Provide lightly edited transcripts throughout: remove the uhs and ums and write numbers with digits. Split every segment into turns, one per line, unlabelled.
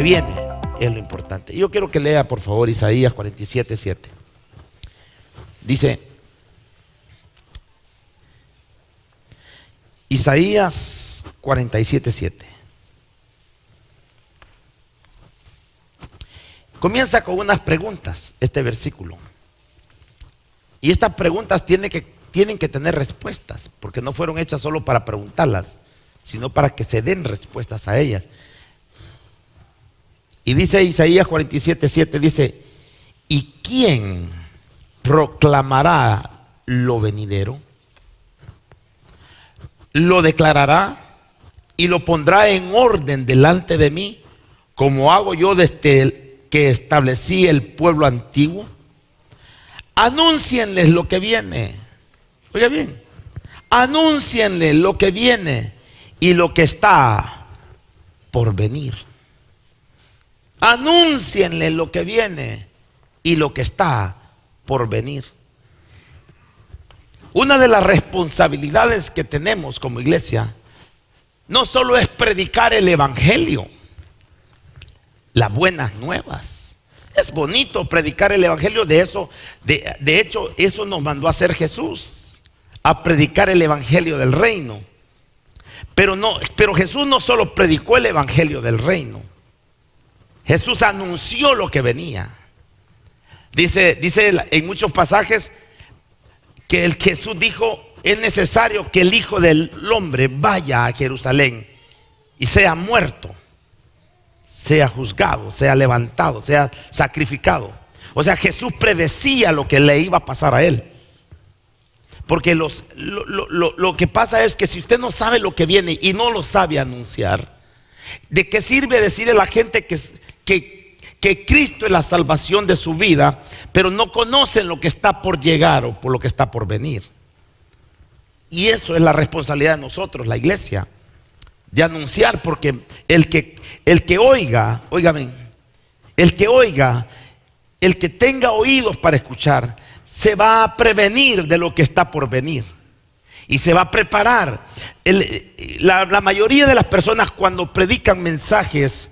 viene es lo importante. Yo quiero que lea por favor Isaías 47:7. Dice Isaías 47:7. Comienza con unas preguntas este versículo. Y estas preguntas tienen que tener respuestas, porque no fueron hechas solo para preguntarlas, sino para que se den respuestas a ellas. Y dice Isaías 47:7, dice: ¿y quién proclamará lo venidero? Lo declarará y lo pondrá en orden delante de mí, como hago yo desde que establecí el pueblo antiguo. Anúncienles lo que viene. Oiga bien, anúncienles lo que viene y lo que está por venir. Anúncienles lo que viene y lo que está por venir. Una de las responsabilidades que tenemos como iglesia no solo es predicar el evangelio, las buenas nuevas. Es bonito predicar el evangelio, de hecho eso nos mandó a hacer Jesús, a predicar el evangelio del reino. Pero Jesús no solo predicó el evangelio del reino, Jesús anunció lo que venía. Dice en muchos pasajes que el Jesús dijo: es necesario que el Hijo del Hombre vaya a Jerusalén y sea muerto, sea juzgado, sea levantado, sea sacrificado. O sea, Jesús predecía lo que le iba a pasar a él. Porque lo que pasa es que si usted no sabe lo que viene y no lo sabe anunciar, ¿de qué sirve decirle a la gente que Cristo es la salvación de su vida, pero no conocen lo que está por llegar o por lo que está por venir? Y eso es la responsabilidad de nosotros, la iglesia, de anunciar, porque el que oiga, óigame, el que tenga oídos para escuchar, se va a prevenir de lo que está por venir y se va a preparar. La mayoría de las personas, cuando predican mensajes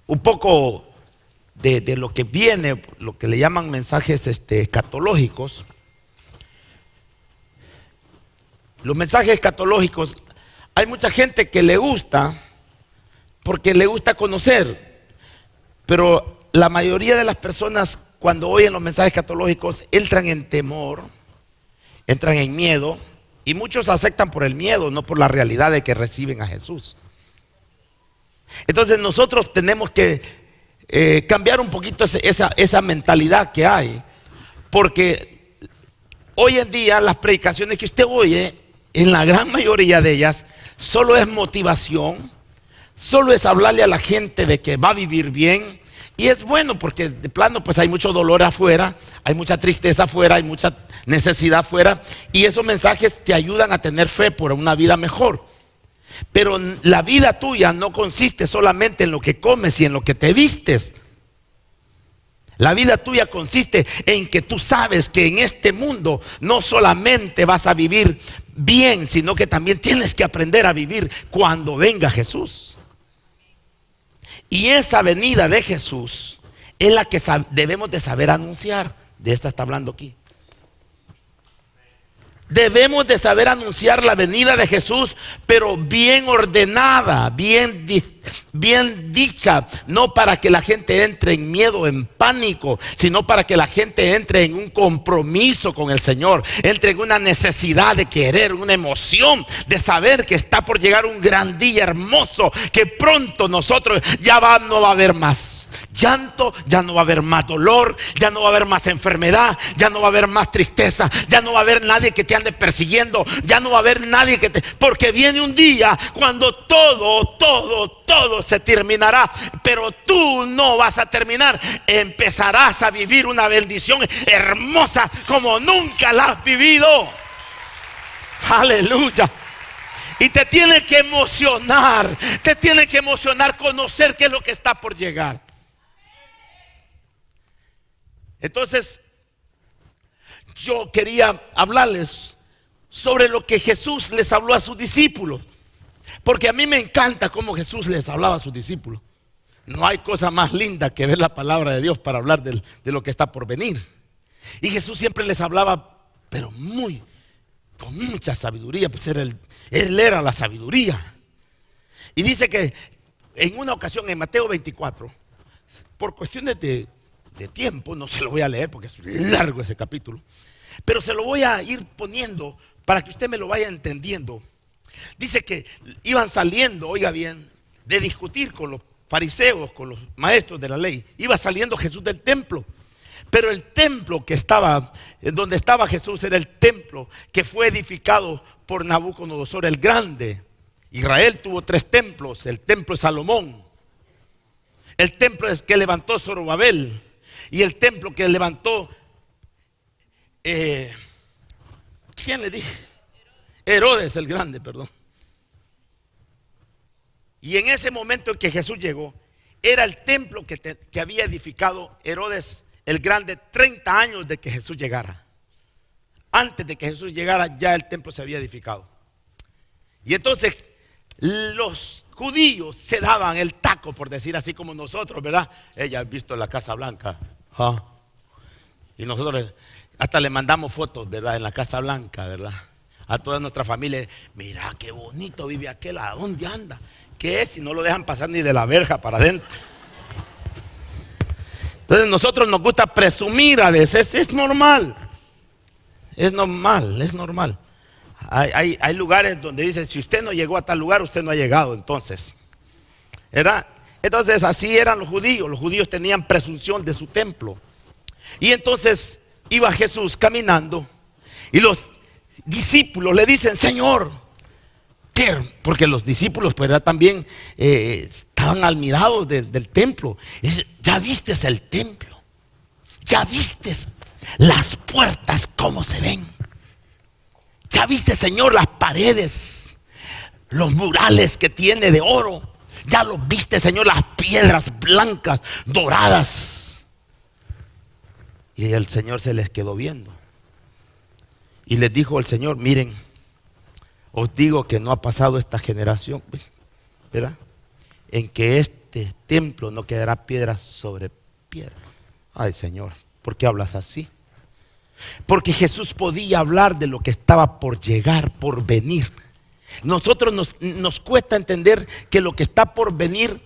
un poco de lo que viene, lo que le llaman mensajes escatológicos, los mensajes escatológicos, hay mucha gente que le gusta porque le gusta conocer, pero la mayoría de las personas, cuando oyen los mensajes escatológicos, entran en temor, entran en miedo, y muchos aceptan por el miedo, no por la realidad de que reciben a Jesús. Entonces nosotros tenemos que cambiar un poquito esa mentalidad que hay, porque hoy en día las predicaciones que usted oye, en la gran mayoría de ellas, solo es motivación, solo es hablarle a la gente de que va a vivir bien. Y es bueno porque de plano pues hay mucho dolor afuera, hay mucha tristeza afuera, hay mucha necesidad afuera, y esos mensajes te ayudan a tener fe por una vida mejor. Pero la vida tuya no consiste solamente en lo que comes y en lo que te vistes. La vida tuya consiste en que tú sabes que en este mundo no solamente vas a vivir bien, sino que también tienes que aprender a vivir cuando venga Jesús. Y esa venida de Jesús es la que debemos de saber anunciar. De esta está hablando aquí. Debemos de saber anunciar la venida de Jesús, pero bien ordenada, bien dicha, no para que la gente entre en miedo, en pánico, sino para que la gente entre en un compromiso con el Señor, entre en una necesidad de querer, una emoción de saber que está por llegar un gran día hermoso, que pronto nosotros no va a haber más llanto, ya no va a haber más dolor, ya no va a haber más enfermedad, ya no va a haber más tristeza, ya no va a haber nadie que te ande persiguiendo, ya no va a haber nadie porque viene un día cuando todo se terminará, pero tú no vas a terminar. Empezarás a vivir una bendición hermosa como nunca la has vivido. Aleluya. Y te tiene que emocionar conocer qué es lo que está por llegar. Entonces, yo quería hablarles sobre lo que Jesús les habló a sus discípulos. Porque a mí me encanta cómo Jesús les hablaba a sus discípulos. No hay cosa más linda que ver la palabra de Dios para hablar de lo que está por venir. Y Jesús siempre les hablaba, pero con mucha sabiduría, pues él era la sabiduría. Y dice que en una ocasión en Mateo 24, por cuestiones de tiempo, no se lo voy a leer porque es largo ese capítulo, pero se lo voy a ir poniendo para que usted me lo vaya entendiendo. Dice que iban saliendo, oiga bien, de discutir con los fariseos, con los maestros de la ley. Iba saliendo Jesús del templo. Pero el templo que estaba, en donde estaba Jesús, era el templo que fue edificado por Nabucodonosor el Grande. Israel tuvo 3 templos: el templo de Salomón, el templo que levantó Zorobabel y el templo que levantó ¿quién le dije? Herodes el Grande, perdón. Y en ese momento en que Jesús llegó, era el templo que había edificado Herodes el Grande 30 años de que Jesús llegara. Antes de que Jesús llegara, ya el templo se había edificado. Y entonces los judíos se daban el taco, por decir así, como nosotros, ¿verdad? Ella ha visto la Casa Blanca. Y nosotros hasta le mandamos fotos, ¿verdad? En la Casa Blanca, ¿verdad? A toda nuestra familia. Mira qué bonito vive aquel, ¿a dónde anda? ¿Qué es? Si no lo dejan pasar ni de la verja para adentro. Entonces nosotros nos gusta presumir a veces. Es normal. Es normal, es normal. Hay lugares donde dicen, si usted no llegó a tal lugar, usted no ha llegado. Entonces, ¿verdad? Entonces así eran los judíos. Los judíos tenían presunción de su templo. Y entonces iba Jesús caminando y los discípulos le dicen, Señor, ¿qué? Porque los discípulos pues también estaban admirados del templo. Y dice, ¿ya vistes el templo? ¿Ya vistes las puertas cómo se ven? ¿Ya viste, Señor, las paredes, los murales que tiene de oro? ¿Ya los viste, Señor, las piedras blancas, doradas? Y el Señor se les quedó viendo. Y les dijo el Señor, miren, os digo que no ha pasado esta generación, ¿verdad?, en que este templo no quedará piedra sobre piedra. Ay, Señor, ¿por qué hablas así? Porque Jesús podía hablar de lo que estaba por llegar, por venir. Nosotros nos cuesta entender que lo que está por venir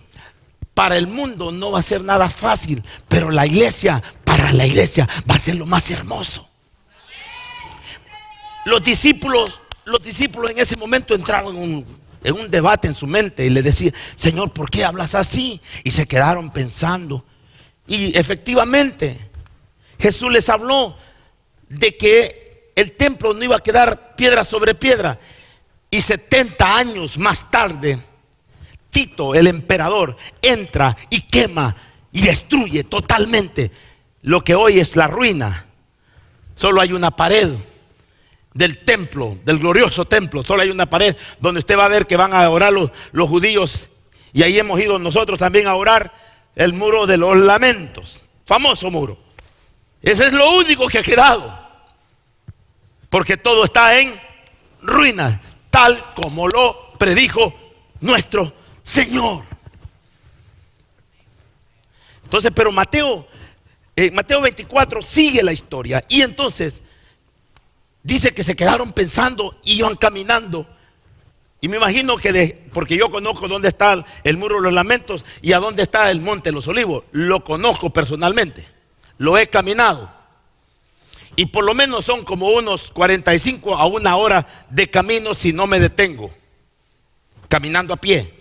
para el mundo no va a ser nada fácil, pero para la iglesia va a ser lo más hermoso. Los discípulos en ese momento entraron en un debate en su mente y le decían, Señor, ¿por qué hablas así? Y se quedaron pensando. Y efectivamente Jesús les habló de que el templo no iba a quedar piedra sobre piedra. Y 70 años más tarde, Tito, el emperador, entra y quema y destruye totalmente lo que hoy es la ruina. Solo hay una pared del templo, del glorioso templo. Solo hay una pared donde usted va a ver que van a orar los judíos. Y ahí hemos ido nosotros también a orar, el muro de los lamentos, famoso muro. Ese es lo único que ha quedado, porque todo está en ruinas, tal como lo predijo nuestro Señor. Entonces, pero Mateo 24 sigue la historia. Y entonces dice que se quedaron pensando y iban caminando. Y me imagino que porque yo conozco dónde está el muro de los lamentos y a dónde está el monte de los olivos. Lo conozco personalmente, lo he caminado. Y por lo menos son como unos 45 a 1 hora de camino si no me detengo, caminando a pie.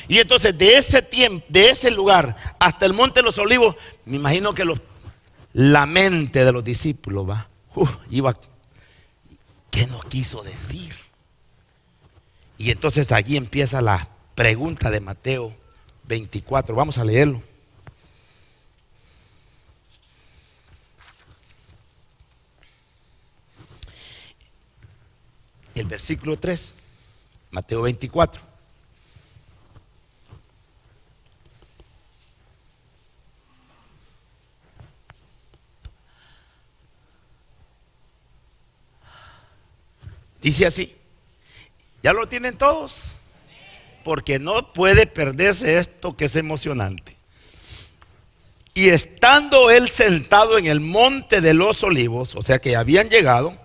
Y entonces de ese tiempo, de ese lugar hasta el monte de los olivos, me imagino que la mente de los discípulos iba, ¿qué nos quiso decir? Y entonces allí empieza la pregunta de Mateo 24. Vamos a leerlo. El versículo 3, Mateo 24. Dice así: ¿Ya lo tienen todos? Porque no puede perderse esto que es emocionante. Y estando él sentado en el monte de los olivos, o sea que habían llegado,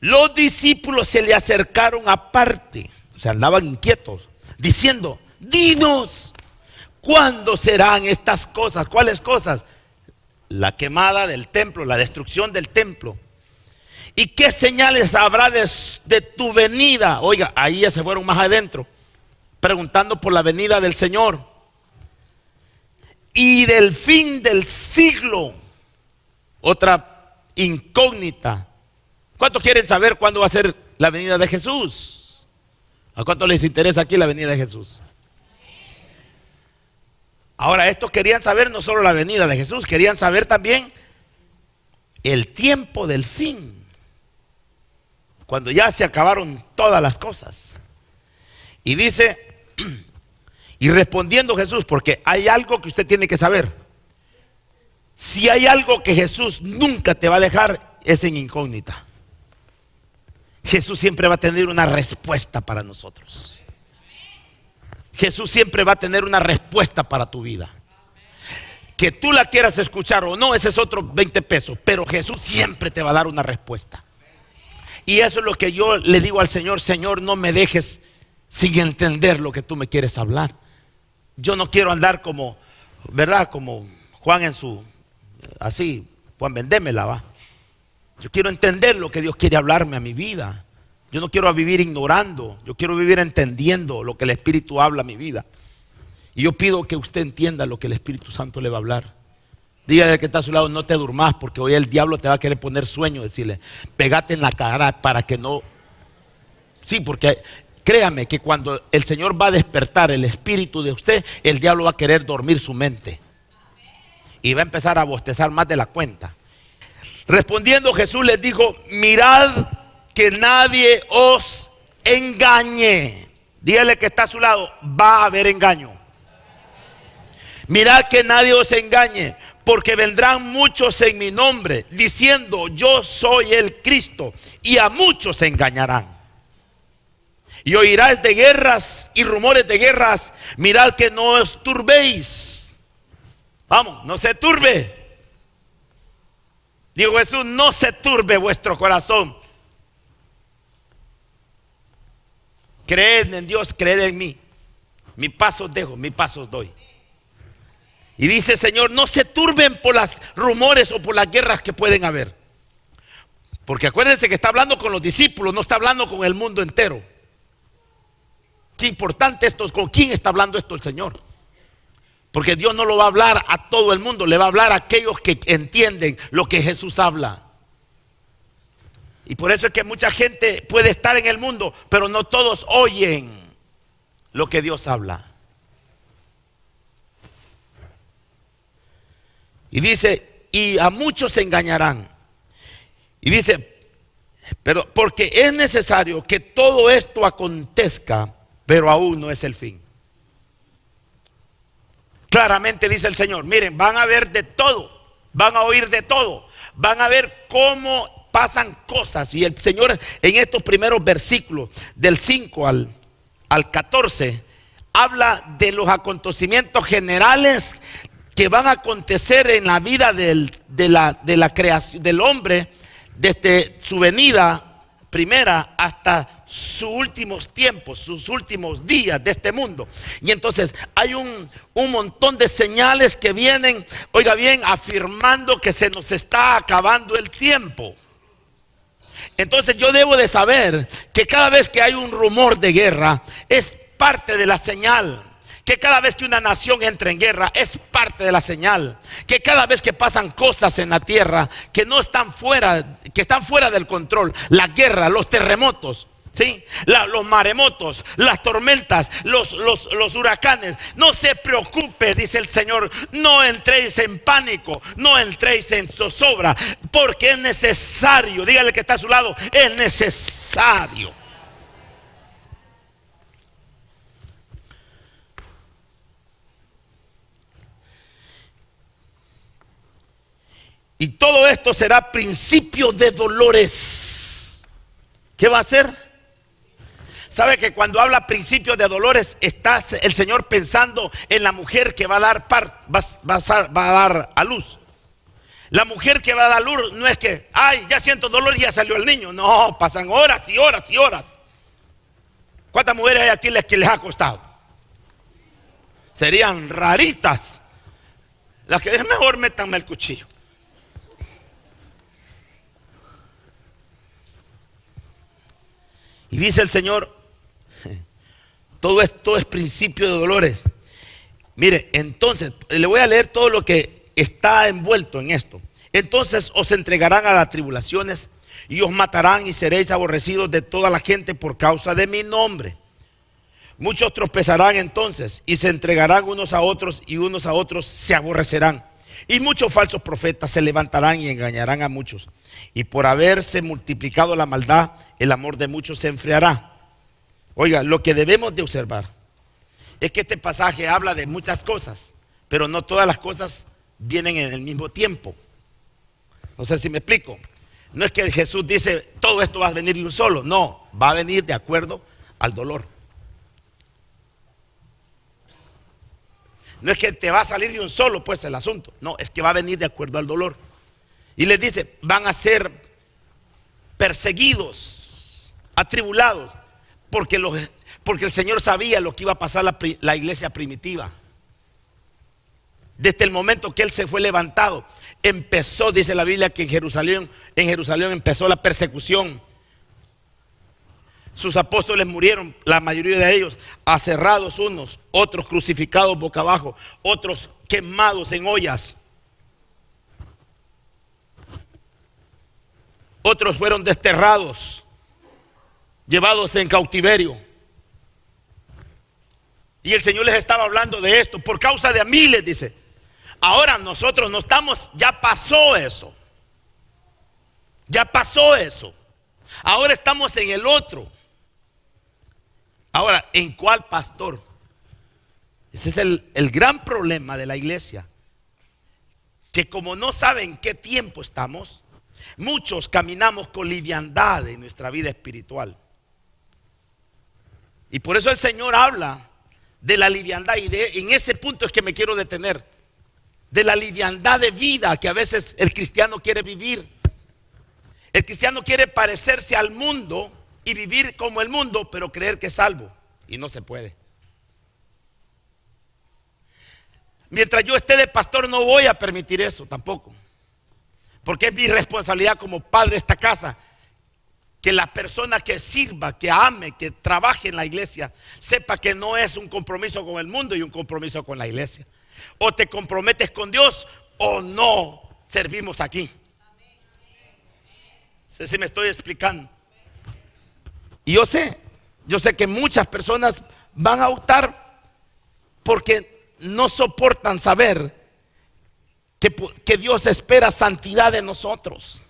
los discípulos se le acercaron aparte, o sea, andaban inquietos, diciendo: dinos, ¿cuándo serán estas cosas? ¿Cuáles cosas? La quemada del templo, la destrucción del templo. ¿Y qué señales habrá de tu venida? Oiga, ahí ya se fueron más adentro, preguntando por la venida del Señor. Y del fin del siglo. Otra incógnita. ¿Cuántos quieren saber cuándo va a ser la venida de Jesús? ¿A cuántos les interesa aquí la venida de Jesús? Ahora, estos querían saber no solo la venida de Jesús, querían saber también el tiempo del fin, cuando ya se acabaron todas las cosas. Y dice: y respondiendo Jesús, porque hay algo que usted tiene que saber. Si hay algo que Jesús nunca te va a dejar, es en incógnita. Jesús siempre va a tener una respuesta para nosotros. Jesús siempre va a tener una respuesta para tu vida. Que tú la quieras escuchar o no, ese es otro 20 pesos. Pero Jesús siempre te va a dar una respuesta. Y eso es lo que yo le digo al Señor: Señor, no me dejes sin entender lo que tú me quieres hablar. Yo no quiero andar como, ¿verdad? Como Juan en su, así, Juan vendémela, va. Yo quiero entender lo que Dios quiere hablarme a mi vida. Yo no quiero vivir ignorando, yo quiero vivir entendiendo lo que el Espíritu habla a mi vida. Y yo pido que usted entienda lo que el Espíritu Santo le va a hablar. Dígale al que está a su lado: no te durmas, porque hoy el diablo te va a querer poner sueño. Decirle: pégate en la cara para que no. Sí, porque créame que cuando el Señor va a despertar el espíritu de usted, el diablo va a querer dormir su mente. Y va a empezar a bostezar más de la cuenta. Respondiendo Jesús les dijo: mirad que nadie os engañe. Dígale que está a su lado: va a haber engaño. Mirad que nadie os engañe, porque vendrán muchos en mi nombre, diciendo: yo soy el Cristo, y a muchos se engañarán. Y oirás de guerras y rumores de guerras. Mirad que no os turbéis. Vamos, no se turbe. Digo Jesús: no se turbe vuestro corazón. Creed en Dios, creed en mí. Mi paso dejo, mi pasos doy. Y dice el Señor: no se turben por los rumores o por las guerras que pueden haber. Porque acuérdense que está hablando con los discípulos, no está hablando con el mundo entero. Qué importante esto es, con quién está hablando esto el Señor. Porque Dios no lo va a hablar a todo el mundo, le va a hablar a aquellos que entienden lo que Jesús habla. Y por eso es que mucha gente puede estar en el mundo, pero no todos oyen lo que Dios habla. Y dice: y a muchos se engañarán. Y dice: pero porque es necesario que todo esto acontezca, pero aún no es el fin. Claramente dice el Señor: miren, van a ver de todo, van a oír de todo, van a ver cómo pasan cosas. Y el Señor en estos primeros versículos, del 5 al 14, habla de los acontecimientos generales que van a acontecer en la vida de la creación del hombre, desde su venida primera hasta sus últimos tiempos, sus últimos días de este mundo. Y entonces hay un montón de señales que vienen, oiga bien, afirmando que se nos está acabando el tiempo. Entonces yo debo de saber que cada vez que hay un rumor de guerra es parte de la señal. Que cada vez que una nación entra en guerra es parte de la señal. Que cada vez que pasan cosas en la tierra que no están fuera, que están fuera del control, la guerra, los terremotos, ¿sí? Los maremotos, las tormentas, los huracanes, no se preocupe, dice el Señor, no entréis en pánico, no entréis en zozobra, porque es necesario. Dígale que está a su lado: es necesario. Y todo esto será principio de dolores. ¿Qué va a ser? ¿Sabe que cuando habla principio de dolores está el Señor pensando en la mujer que va a dar va a dar a luz? La mujer que va a dar luz no es que, ay, ya siento dolor y ya salió el niño. No, pasan horas y horas y horas. ¿Cuántas mujeres hay aquí que les ha costado? Serían raritas las que es mejor métanme el cuchillo. Y dice el Señor, todo esto es principio de dolores. Mire, entonces, le voy a leer todo lo que está envuelto en esto. Entonces os entregarán a las tribulaciones y os matarán y seréis aborrecidos de toda la gente por causa de mi nombre. Muchos tropezarán entonces y se entregarán unos a otros y unos a otros se aborrecerán. Y muchos falsos profetas se levantarán y engañarán a muchos. Y por haberse multiplicado la maldad, el amor de muchos se enfriará. Oiga, lo que debemos de observar es que este pasaje habla de muchas cosas, pero no todas las cosas vienen en el mismo tiempo. No sé si me explico. No es que Jesús dice, todo esto va a venir de un solo. No, va a venir de acuerdo al dolor. No es que te va a salir de un solo, pues, el asunto. No, es que va a venir de acuerdo al dolor. Y les dice, van a ser perseguidos, atribulados, porque el Señor sabía lo que iba a pasar la iglesia primitiva. Desde el momento que Él se fue levantado, empezó, dice la Biblia, que en Jerusalén empezó la persecución. Sus apóstoles murieron, la mayoría de ellos, aserrados unos, otros crucificados boca abajo, otros quemados en ollas. Otros fueron desterrados, llevados en cautiverio. Y el Señor les estaba hablando de esto, por causa de mí les dice. Ahora nosotros no estamos, ya pasó eso. Ya pasó eso. Ahora estamos en el otro. Ahora, ¿en cuál pastor? Ese es el gran problema de la iglesia. Que como no saben qué tiempo estamos, muchos caminamos con liviandad en nuestra vida espiritual. Y por eso el Señor habla de la liviandad. Y en ese punto es que me quiero detener. De la liviandad de vida que a veces el cristiano quiere vivir. El cristiano quiere parecerse al mundo y vivir como el mundo, pero creer que es salvo. Y no se puede. Mientras yo esté de pastor no voy a permitir eso tampoco. Porque es mi responsabilidad como padre de esta casa que la persona que sirva, que ame, que trabaje en la iglesia, sepa que no es un compromiso con el mundo y un compromiso con la iglesia. O te comprometes con Dios o no servimos aquí. No sé si me estoy explicando. Y yo sé que muchas personas van a optar porque no soportan saber que Dios espera santidad de nosotros.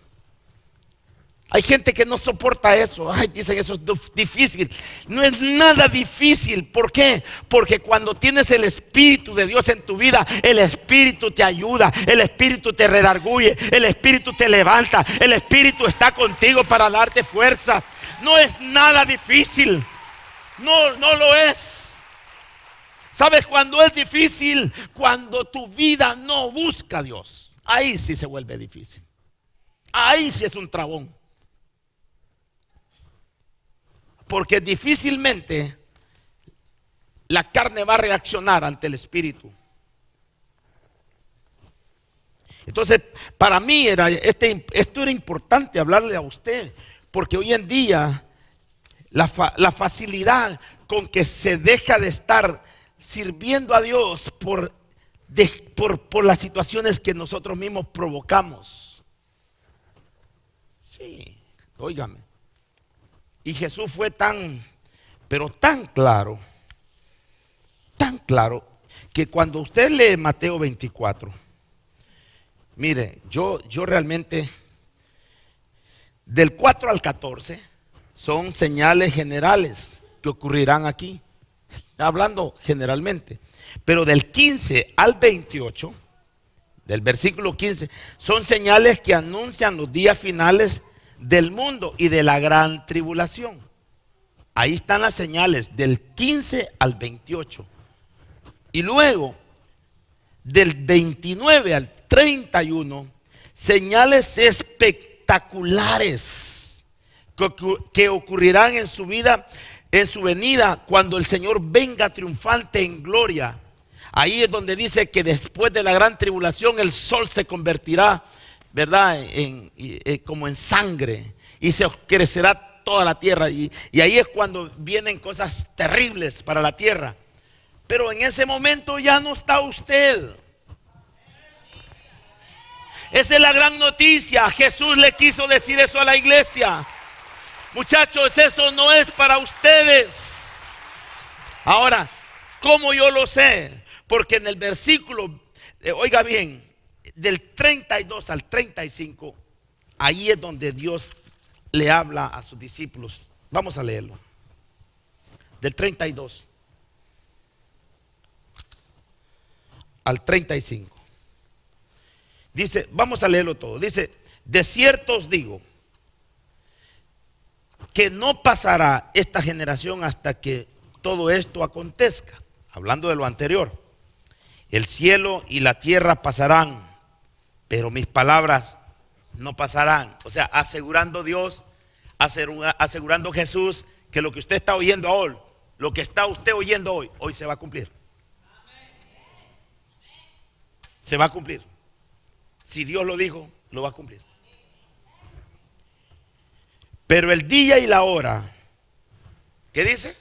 Hay gente que no soporta eso. Ay, dicen eso es difícil. No es nada difícil. ¿Por qué? Porque cuando tienes el Espíritu de Dios en tu vida, el Espíritu te ayuda, el Espíritu te redarguye, el Espíritu te levanta, el Espíritu está contigo para darte fuerzas. No es nada difícil. No lo es. ¿Sabes cuándo es difícil? Cuando tu vida no busca a Dios. Ahí sí se vuelve difícil. Ahí sí es un trabón. Porque difícilmente la carne va a reaccionar ante el Espíritu. Entonces, para mí esto era importante hablarle a usted. Porque hoy en día la facilidad con que se deja de estar sirviendo a Dios por las situaciones que nosotros mismos provocamos. Sí, óigame. Y Jesús fue pero tan claro, que cuando usted lee Mateo 24, mire, yo realmente, del 4 al 14, son señales generales que ocurrirán aquí, hablando generalmente. Pero del 15 al 28, del versículo 15, son señales que anuncian los días finales del mundo y de la gran tribulación. Ahí están las señales del 15 al 28. Y luego, del 29 al 31, señales espectaculares que ocurrirán en su vida, en su venida, cuando el Señor venga triunfante en gloria. Ahí es donde dice que después de la gran tribulación el sol se convertirá, ¿verdad?, como en sangre, y se oscurecerá toda la tierra, y ahí es cuando vienen cosas terribles para la tierra. Pero en ese momento ya no está usted. Esa es la gran noticia. Jesús le quiso decir eso a la iglesia. Muchachos, eso no es para ustedes. Ahora, ¿cómo yo lo sé? Porque en el versículo, oiga bien, del 32 al 35, ahí es donde Dios le habla a sus discípulos. Vamos a leerlo. Del 32 al 35. Dice, vamos a leerlo todo. Dice, de cierto os digo que no pasará esta generación hasta que todo esto acontezca. Hablando de lo anterior. El cielo y la tierra pasarán, pero mis palabras no pasarán. O sea, asegurando Dios, asegurando Jesús que lo que usted está oyendo hoy, lo que está usted oyendo hoy se va a cumplir. Se va a cumplir. Si Dios lo dijo, lo va a cumplir. Pero el día y la hora, ¿qué dice?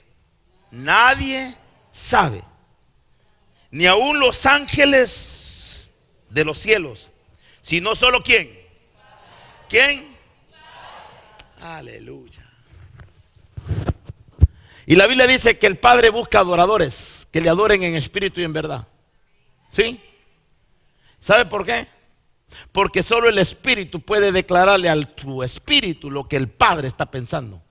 Nadie sabe, ni aun los ángeles de los cielos, sino solo ¿quién? ¿Quién? Aleluya. Y la Biblia dice que el Padre busca adoradores que le adoren en espíritu y en verdad. ¿Sí? ¿Sabe por qué? Porque solo el espíritu puede declararle a tu espíritu lo que el Padre está pensando.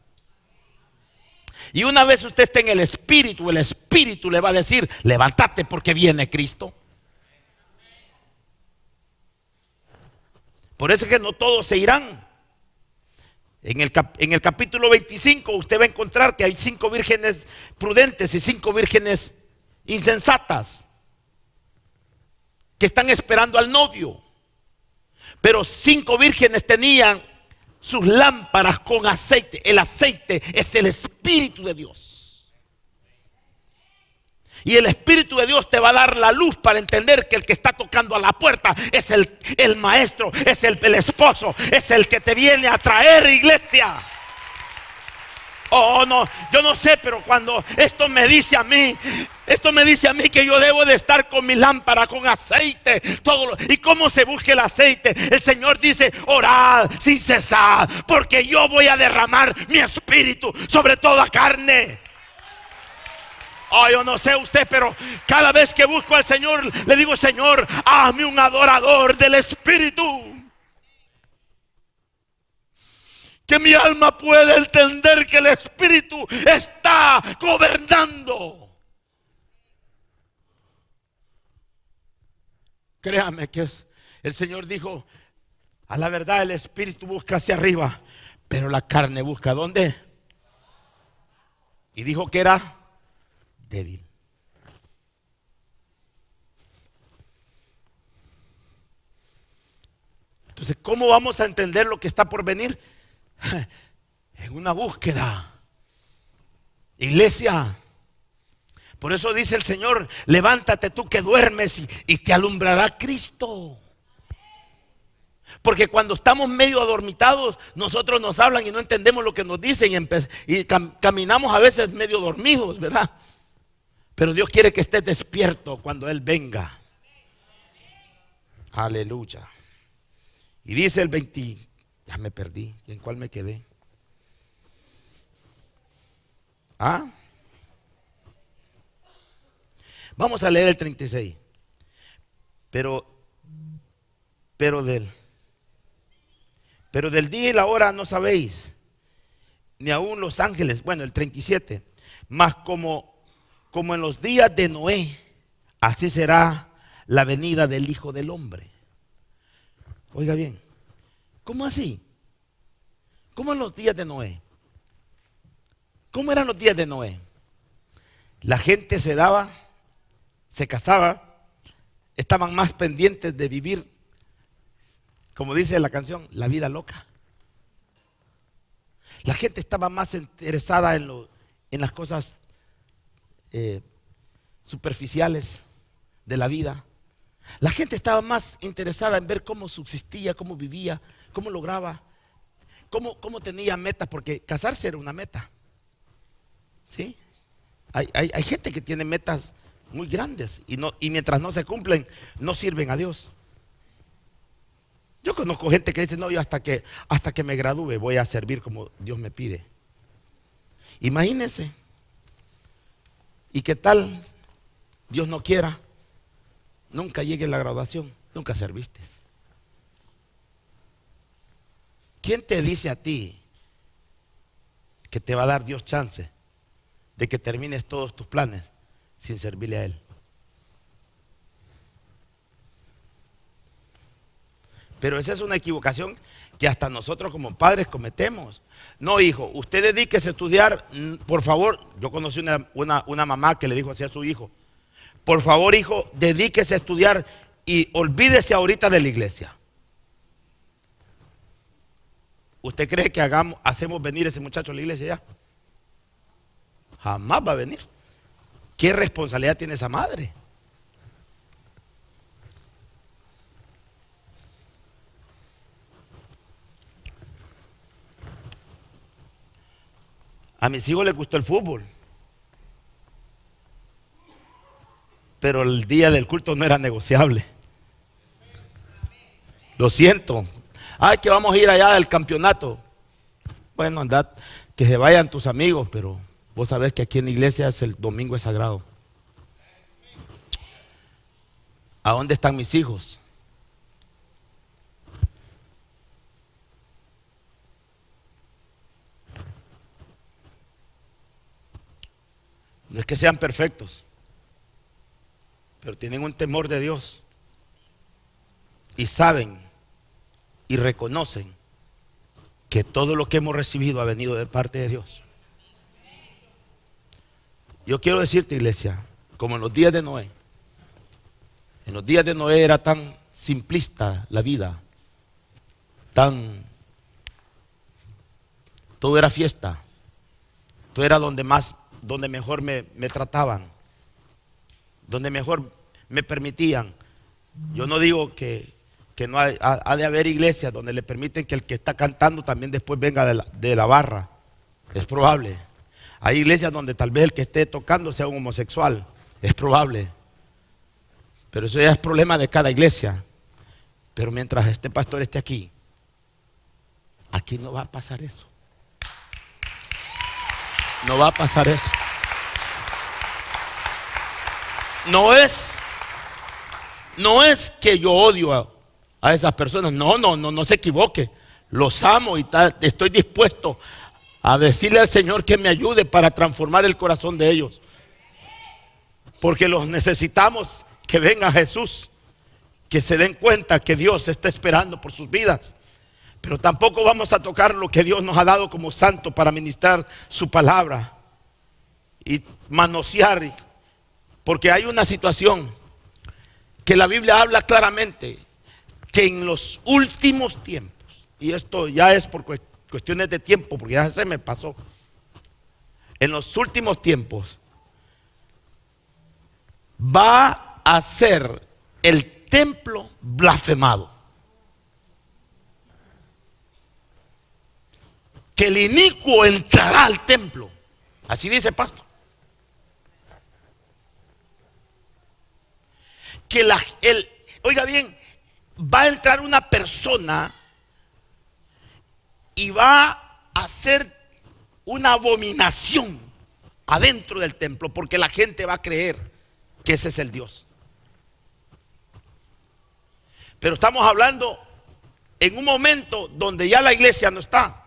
Y una vez usted esté en el espíritu le va a decir: levántate porque viene Cristo. Por eso es que no todos se irán. En el capítulo 25 usted va a encontrar que hay 5 vírgenes prudentes y 5 vírgenes insensatas que están esperando al novio. Pero 5 vírgenes tenían sus lámparas con aceite. El aceite es el Espíritu de Dios. Y el Espíritu de Dios te va a dar la luz para entender que el que está tocando a la puerta es el maestro, es el esposo, es el que te viene a traer, iglesia. Oh, no, yo no sé, pero cuando esto me dice a mí que yo debo de estar con mi lámpara, con aceite, ¿y cómo se busca el aceite? El Señor dice: orad sin cesar, porque yo voy a derramar mi espíritu sobre toda carne. Oh, yo no sé usted, pero cada vez que busco al Señor, le digo: Señor, hazme un adorador del espíritu. Que mi alma pueda entender que el Espíritu está gobernando. Créame que el Señor dijo: a la verdad el Espíritu busca hacia arriba, pero la carne busca ¿dónde? Y dijo que era débil. Entonces, ¿cómo vamos a entender lo que está por venir? En una búsqueda, iglesia. Por eso dice el Señor: levántate tú que duermes y te alumbrará Cristo. Porque cuando estamos medio adormitados, nosotros nos hablan y no entendemos lo que nos dicen y caminamos a veces medio dormidos, ¿verdad? Pero Dios quiere que estés despierto cuando Él venga. Aleluya. Y dice el 20, ya me perdí, ¿en cuál me quedé? Vamos a leer el 36. Pero del día y la hora no sabéis, ni aun los ángeles. Bueno, el 37. Mas como en los días de Noé, así será la venida del Hijo del Hombre. Oiga bien, ¿cómo así? ¿Cómo en los días de Noé? ¿Cómo eran los días de Noé? La gente se daba, se casaba, estaban más pendientes de vivir, como dice la canción, la vida loca. La gente estaba más interesada en las cosas superficiales de la vida. La gente estaba más interesada en ver cómo subsistía, cómo vivía, cómo lograba, cómo tenía metas, porque casarse era una meta. ¿Sí? Hay gente que tiene metas muy grandes y mientras no se cumplen, no sirven a Dios. Yo conozco gente que dice, no, yo hasta que me gradúe voy a servir como Dios me pide. Imagínense. ¿Y qué tal? Dios no quiera, nunca llegue la graduación, nunca serviste. ¿Quién te dice a ti que te va a dar Dios chance de que termines todos tus planes sin servirle a Él? Pero esa es una equivocación que hasta nosotros como padres cometemos. No, hijo, usted dedíquese a estudiar, por favor. Yo conocí una mamá que le dijo así a su hijo: por favor, hijo, dedíquese a estudiar y olvídese ahorita de la iglesia. ¿Usted cree que hacemos venir a ese muchacho a la iglesia ya? Jamás va a venir. ¿Qué responsabilidad tiene esa madre? A mis hijos les gustó el fútbol, pero el día del culto no era negociable. Lo siento. Ay, que vamos a ir allá al campeonato. Bueno, andad, que se vayan tus amigos, pero vos sabés que aquí en la iglesia el domingo es sagrado. ¿A dónde están mis hijos? No es que sean perfectos, pero tienen un temor de Dios y saben y reconocen que todo lo que hemos recibido ha venido de parte de Dios. Yo quiero decirte, iglesia, como en los días de Noé. En los días de Noé era tan simplista la vida, todo era fiesta, todo era donde mejor me trataban, donde mejor me permitían. Yo no digo que no ha de haber iglesias donde le permiten que el que está cantando también después venga de la barra. Es probable. Hay iglesias donde tal vez el que esté tocando sea un homosexual. Es probable. Pero eso ya es problema de cada iglesia. Pero mientras este pastor esté aquí no va a pasar eso. No va a pasar eso. No es que yo odio a esas personas. No se equivoque. Los amo y estoy dispuesto a decirle al Señor que me ayude para transformar el corazón de ellos. Porque los necesitamos que venga Jesús, que se den cuenta que Dios está esperando por sus vidas. Pero tampoco vamos a tocar lo que Dios nos ha dado como santo para ministrar su palabra y manosear, porque hay una situación que la Biblia habla claramente, que en los últimos tiempos, y esto ya es por cuestiones de tiempo, porque ya se me pasó, en los últimos tiempos va a ser el templo blasfemado. Que el inicuo entrará al templo. Así dice el pastor. Que oiga bien, va a entrar una persona y va a hacer una abominación adentro del templo, porque la gente va a creer que ese es el Dios. Pero estamos hablando en un momento donde ya la iglesia no está.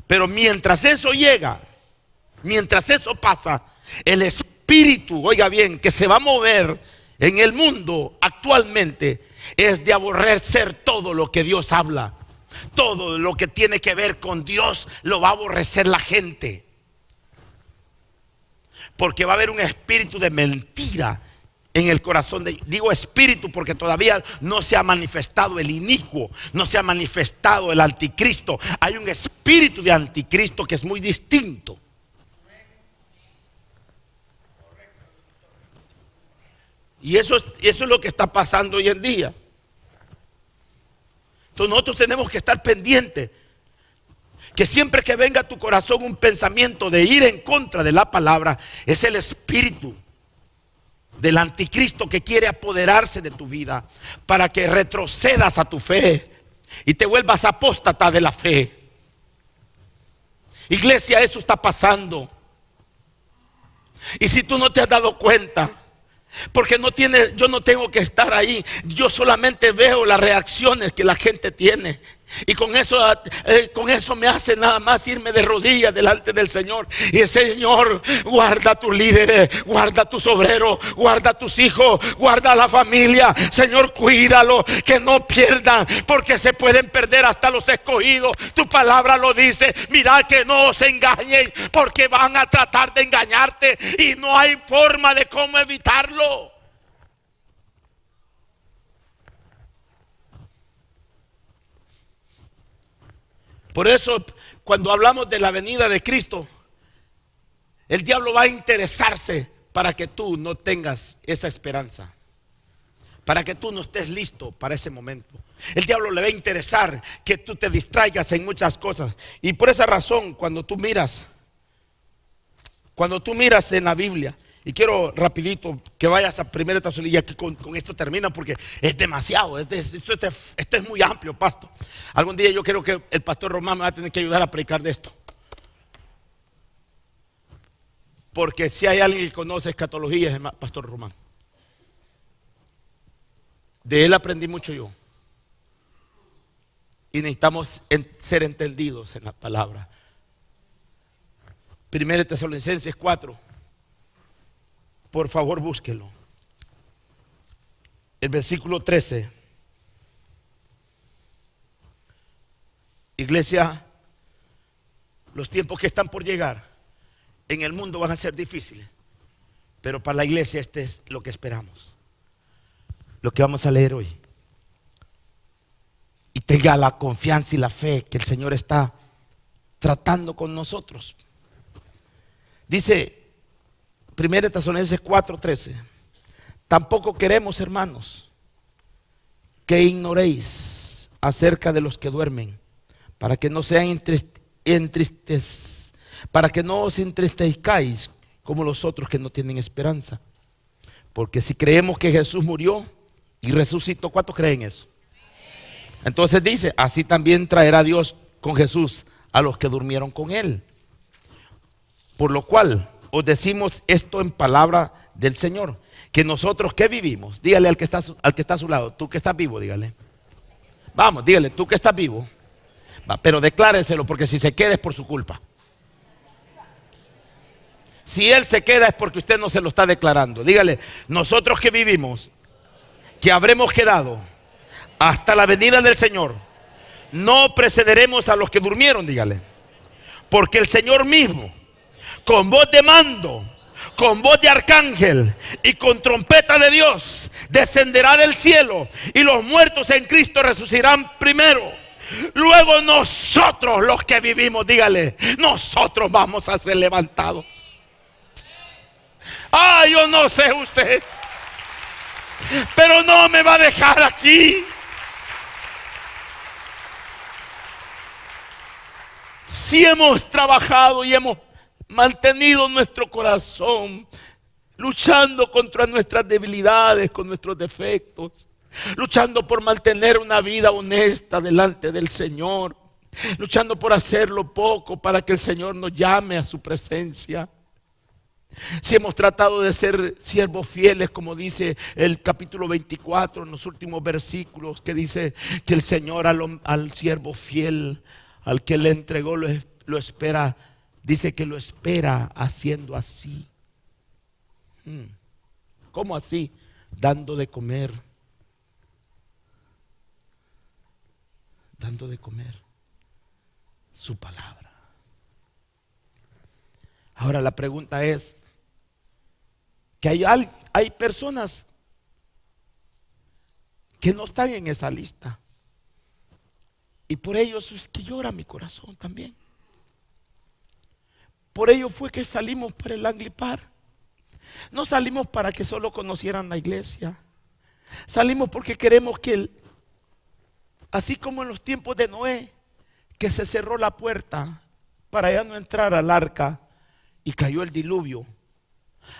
Pero mientras eso llega, mientras eso pasa, el espíritu, oiga bien, que se va a mover en el mundo actualmente es de aborrecer todo lo que Dios habla. Todo lo que tiene que ver con Dios lo va a aborrecer la gente. Porque va a haber un espíritu de mentira en el corazón de, digo espíritu porque todavía no se ha manifestado el inicuo, no se ha manifestado el anticristo. Hay un espíritu de anticristo que es muy distinto. Y eso es lo que está pasando hoy en día. Entonces nosotros tenemos que estar pendientes que siempre que venga a tu corazón un pensamiento de ir en contra de la palabra, es el espíritu del anticristo que quiere apoderarse de tu vida para que retrocedas a tu fe y te vuelvas apóstata de la fe. Iglesia, eso está pasando. Y si tú no te has dado cuenta, porque yo no tengo que estar ahí, yo solamente veo las reacciones que la gente tiene. Y con eso me hace nada más irme de rodillas delante del Señor. Y el Señor, guarda a tus líderes, guarda a tus obreros, guarda a tus hijos, guarda a la familia. Señor, cuídalo, que no pierdan, porque se pueden perder hasta los escogidos. Tu palabra lo dice. Mira que no os engañen, porque van a tratar de engañarte y no hay forma de cómo evitarlo. Por eso, cuando hablamos de la venida de Cristo, el diablo va a interesarse para que tú no tengas esa esperanza, para que tú no estés listo para ese momento. El diablo le va a interesar que tú te distraigas en muchas cosas. Y por esa razón, cuando tú miras en la Biblia, y quiero rapidito que vayas a 1 Tesalonicenses, que con esto termina porque es demasiado, esto es muy amplio, pastor. Algún día yo creo que el pastor Román me va a tener que ayudar a predicar de esto. Porque si hay alguien que conoce escatología es el pastor Román. De él aprendí mucho yo. Y necesitamos ser entendidos en la palabra. 1 Tesalonicenses 4. Por favor, búsquelo. El versículo 13. Iglesia, los tiempos que están por llegar en el mundo van a ser difíciles, pero para la iglesia este es lo que esperamos, lo que vamos a leer hoy. Y tenga la confianza y la fe que el Señor está tratando con nosotros. Dice 1 Tesalonicenses 4:13: tampoco queremos, hermanos, que ignoréis acerca de los que duermen, para que no os entristezcáis como los otros que no tienen esperanza. Porque si creemos que Jesús murió y resucitó, ¿cuántos creen eso? Entonces dice, así también traerá Dios con Jesús a los que durmieron con él. Por lo cual os decimos esto en palabra del Señor, que nosotros que vivimos, dígale al que está a su lado, tú que estás vivo, dígale. Vamos, dígale, tú que estás vivo. Pero decláreselo, porque si se queda es por su culpa. Si él se queda es porque usted no se lo está declarando. Dígale, nosotros que vivimos, que habremos quedado hasta la venida del Señor, no precederemos a los que durmieron, dígale. Porque el Señor mismo, con voz de mando, con voz de arcángel y con trompeta de Dios, descenderá del cielo, y los muertos en Cristo resucitarán primero. Luego nosotros los que vivimos, dígale, nosotros vamos a ser levantados. Yo no sé usted, pero no me va a dejar aquí. Si hemos trabajado y hemos mantenido nuestro corazón luchando contra nuestras debilidades, con nuestros defectos, luchando por mantener una vida honesta delante del Señor, luchando por hacerlo poco para que el Señor nos llame a su presencia. Si hemos tratado de ser siervos fieles, como dice el capítulo 24 en los últimos versículos, que dice que el Señor al siervo fiel, al que le entregó, lo espera. Dice que lo espera haciendo así. ¿Cómo así? Dando de comer, dando de comer su palabra. Ahora la pregunta es que hay personas que no están en esa lista, y por ellos es que llora mi corazón también. Por ello fue que salimos para el Anglipar. No salimos para que solo conocieran la iglesia. Salimos porque queremos que así como en los tiempos de Noé, que se cerró la puerta para ya no entrar al arca y cayó el diluvio,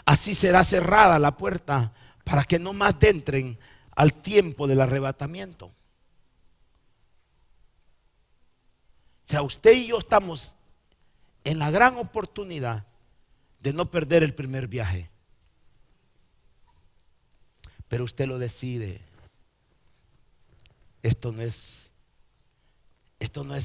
así será cerrada la puerta para que no más entren al tiempo del arrebatamiento. O sea, usted y yo estamos en la gran oportunidad de no perder el primer viaje. Pero usted lo decide. Esto no es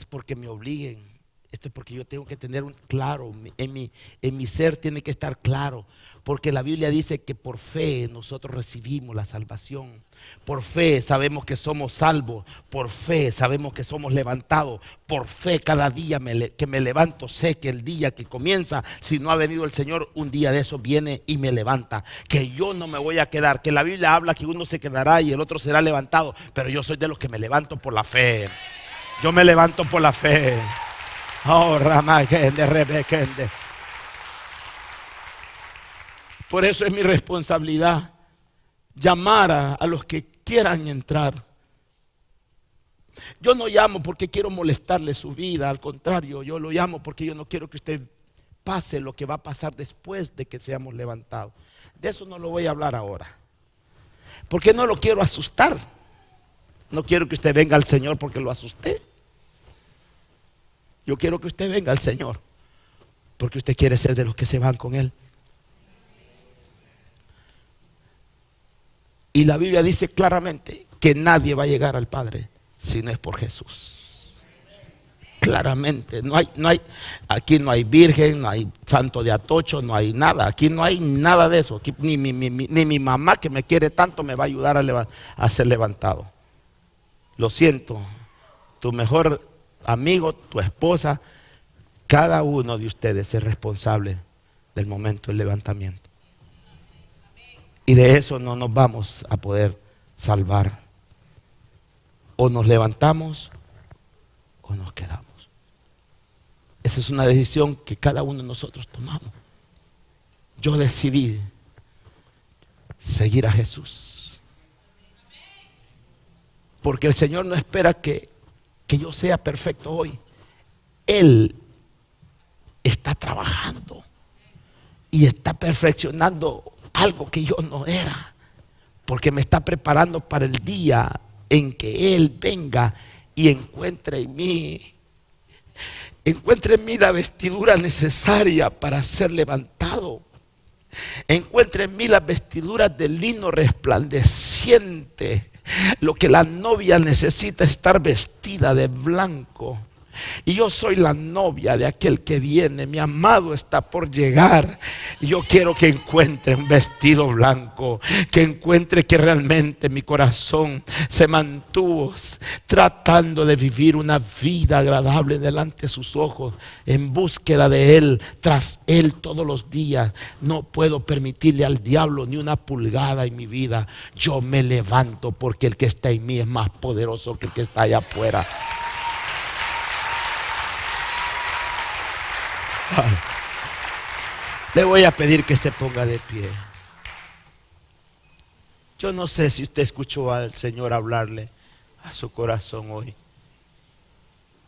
porque me obliguen. Esto es porque yo tengo que tener claro, en mi ser tiene que estar claro. Porque la Biblia dice que por fe nosotros recibimos la salvación. Por fe sabemos que somos salvos. Por fe sabemos que somos levantados. Por fe cada día que me levanto, sé que el día que comienza, si no ha venido el Señor, un día de eso viene y me levanta. Que yo no me voy a quedar. Que la Biblia habla que uno se quedará y el otro será levantado. Pero yo soy de los que me levanto por la fe. Yo me levanto por la fe. Oh, Ramagende, Rebekende. Por eso es mi responsabilidad llamar a los que quieran entrar. Yo no llamo porque quiero molestarle su vida, al contrario, yo lo llamo porque yo no quiero que usted pase lo que va a pasar después de que seamos levantados. De eso no lo voy a hablar ahora, porque no lo quiero asustar. No quiero que usted venga al Señor porque lo asusté. Yo quiero que usted venga al Señor porque usted quiere ser de los que se van con Él. Y la Biblia dice claramente que nadie va a llegar al Padre si no es por Jesús. Claramente, aquí no hay virgen, no hay santo de Atocho, no hay nada. Aquí no hay nada de eso. Aquí, ni mi mamá que me quiere tanto me va a ayudar a ser levantado. Lo siento, tu mejor amigo, tu esposa, cada uno de ustedes es responsable del momento del levantamiento. Y de eso no nos vamos a poder salvar. O nos levantamos o nos quedamos. Esa es una decisión que cada uno de nosotros tomamos. Yo decidí seguir a Jesús. Porque el Señor no espera que yo sea perfecto hoy. Él está trabajando y está perfeccionando algo que yo no era, porque me está preparando para el día en que Él venga y encuentre en mí la vestidura necesaria para ser levantado. Encuentre en mí las vestiduras de lino resplandeciente. Lo que la novia necesita es estar vestida de blanco. Y yo soy la novia de aquel que viene. Mi amado está por llegar. Y yo quiero que encuentre un vestido blanco. Que encuentre que realmente mi corazón se mantuvo tratando de vivir una vida agradable delante de sus ojos, en búsqueda de Él, tras Él todos los días. No puedo permitirle al diablo ni una pulgada en mi vida. Yo me levanto porque el que está en mí es más poderoso que el que está allá afuera. Le voy a pedir que se ponga de pie. Yo no sé si usted escuchó al Señor hablarle a su corazón hoy.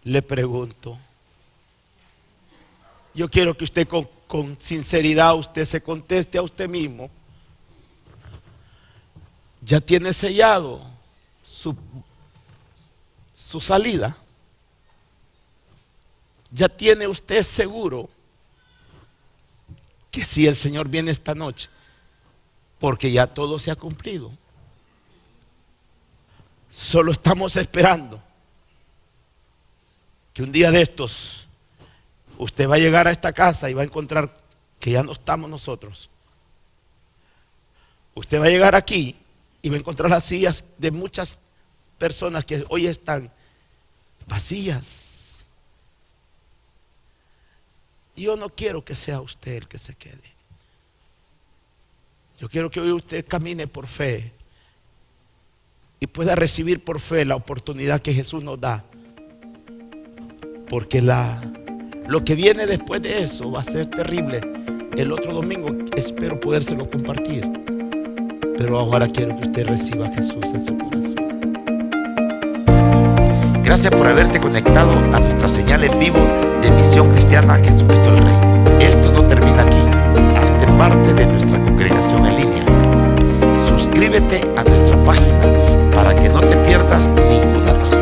Le pregunto. Yo quiero que usted con sinceridad usted se conteste a usted mismo. ¿Ya tiene sellado su salida? ¿Ya tiene usted seguro que si el Señor viene esta noche? Porque ya todo se ha cumplido. Solo estamos esperando que un día de estos usted va a llegar a esta casa y va a encontrar que ya no estamos nosotros. Usted va a llegar aquí y va a encontrar las sillas de muchas personas que hoy están vacías. Yo no quiero que sea usted el que se quede. Yo quiero que hoy usted camine por fe y pueda recibir por fe la oportunidad que Jesús nos da. Porque lo que viene después de eso va a ser terrible. El otro domingo espero podérselo compartir. Pero ahora quiero que usted reciba a Jesús en su corazón. Gracias por haberte conectado a nuestra señal en vivo de Misión Cristiana Jesucristo el Rey. Esto no termina aquí. Hazte parte de nuestra congregación en línea. Suscríbete a nuestra página para que no te pierdas ninguna transmisión.